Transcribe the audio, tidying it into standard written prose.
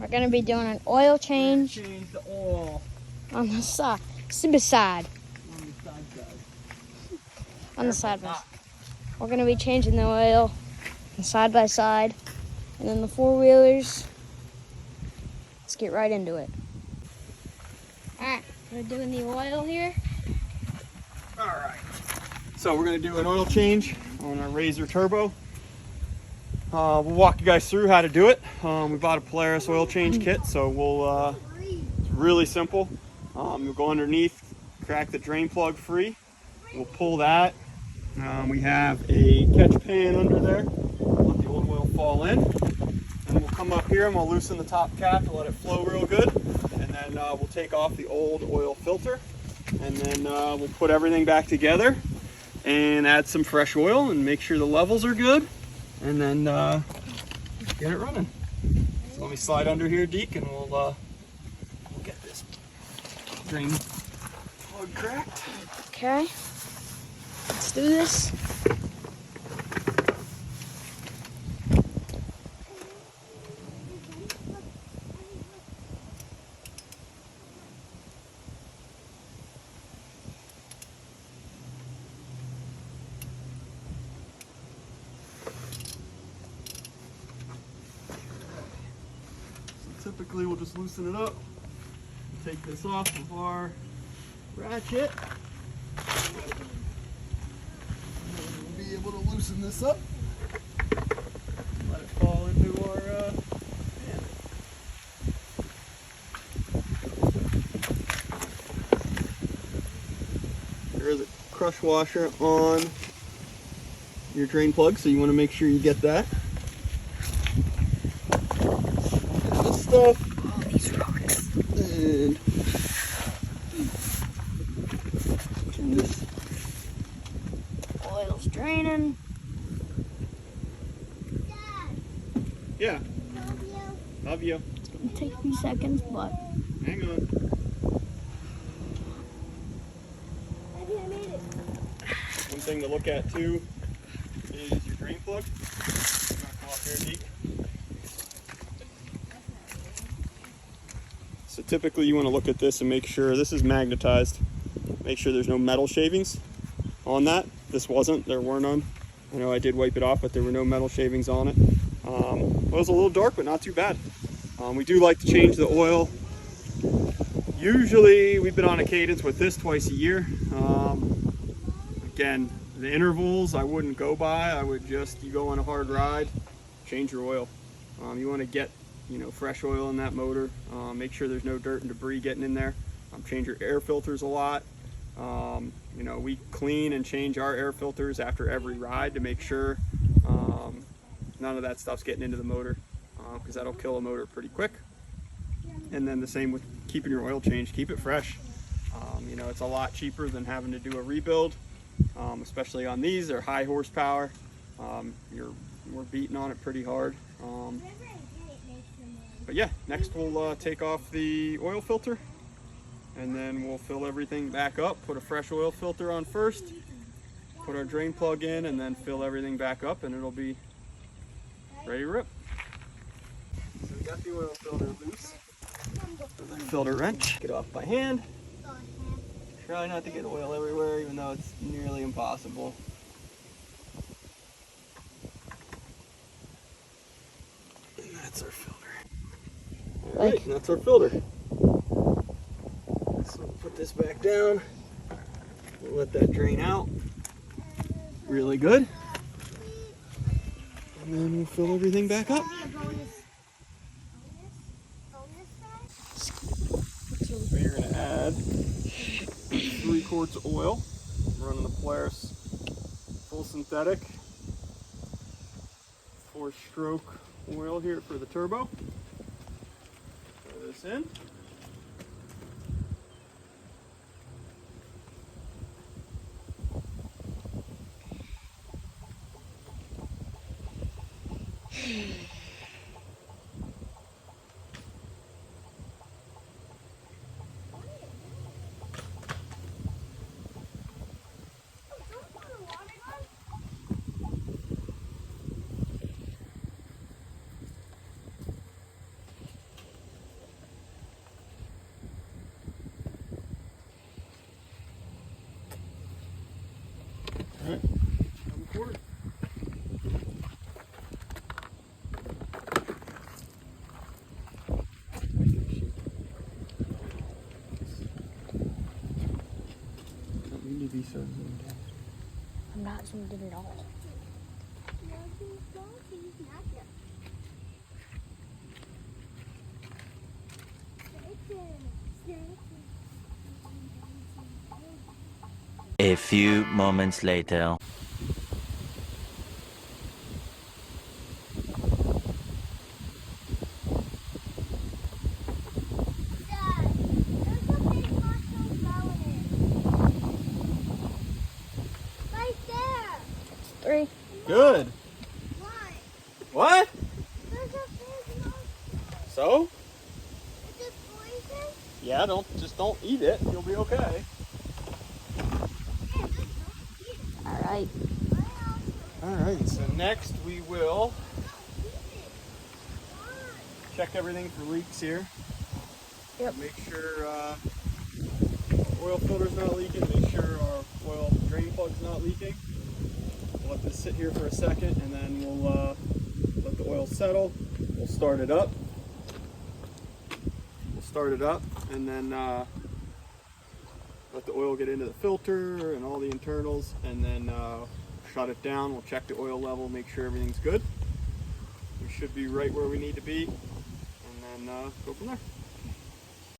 We're gonna be doing an oil change. Change the oil on the side. On the side. We're gonna be changing the oil side by side, and then the four-wheelers. Let's get right into it. All right, we're doing the oil here. All right. So we're gonna do an oil change on our RZR Turbo. We'll walk you guys through how to do it. We bought a Polaris oil change kit, so it's really simple. You'll go underneath, crack the drain plug free. We'll pull that. We have a catch pan under there. Let the old oil fall in. And we'll come up here and we'll loosen the top cap to let it flow real good. And then we'll take off the old oil filter. And then we'll put everything back together and add some fresh oil and make sure the levels are good. And then get it running. So let me slide under here, Deke, and we'll get this drain plug cracked. Okay, let's do this. Typically, we'll just loosen it up, take this off of our ratchet, and we'll be able to loosen this up, let it fall into our pan. There is a crush washer on your drain plug, so you want to make sure you get that. Stuff. Oh, these rocks. And this oil's draining. Dad. Yeah. Love you. Love you. It's gonna take a few seconds, but Hang on. Daddy, I made it. One thing to look at too is your drain plug. Come up here, Deke. So typically you want to look at this and make sure this is magnetized. Make sure there's no metal shavings on that. This wasn't, there were none. I know I did wipe it off, but there were no metal shavings on it. It was a little dark, but not too bad. We do like to change the oil. Usually we've been on a cadence with this twice a year. Again, the intervals I wouldn't go by. I would just, you go on a hard ride, change your oil. You want to get fresh oil in that motor. Make sure there's no dirt and debris getting in there. Change your air filters a lot. We clean and change our air filters after every ride to make sure none of that stuff's getting into the motor, because that'll kill a motor pretty quick. And then the same with keeping your oil changed. Keep it fresh. It's a lot cheaper than having to do a rebuild, especially on these. They're high horsepower. We're beating on it pretty hard. But yeah, next we'll take off the oil filter, and then we'll fill everything back up, put a fresh oil filter on first, put our drain plug in, and then fill everything back up, and it'll be ready to rip. So we got the oil filter loose. The filter wrench, get off by hand. Try not to get oil everywhere, even though it's nearly impossible. And that's our filter. Alright, that's our filter. So we'll put this back down. We'll let that drain out really good. And then we'll fill everything back up. So you're going to add 3 quarts of oil. I'm running the Polaris full synthetic 4-stroke oil here for the turbo. Throw this in. I'm not zoomed in at all. A few moments later. Right there. 3. Good. Why? What? There's a big monster. So? Is it poison? Yeah, don't eat it. You'll be okay. Yeah, just don't eat it. All right. All right. So next we will Don't eat it. Why? check everything for leaks here. Yep. Make sure oil filter's not leaking. Make sure our oil drain plug's not leaking. We'll let this sit here for a second, and then we'll let the oil settle. We'll start it up. And then let the oil get into the filter and all the internals, and then shut it down. We'll check the oil level, make sure everything's good. We should be right where we need to be, and then go from there.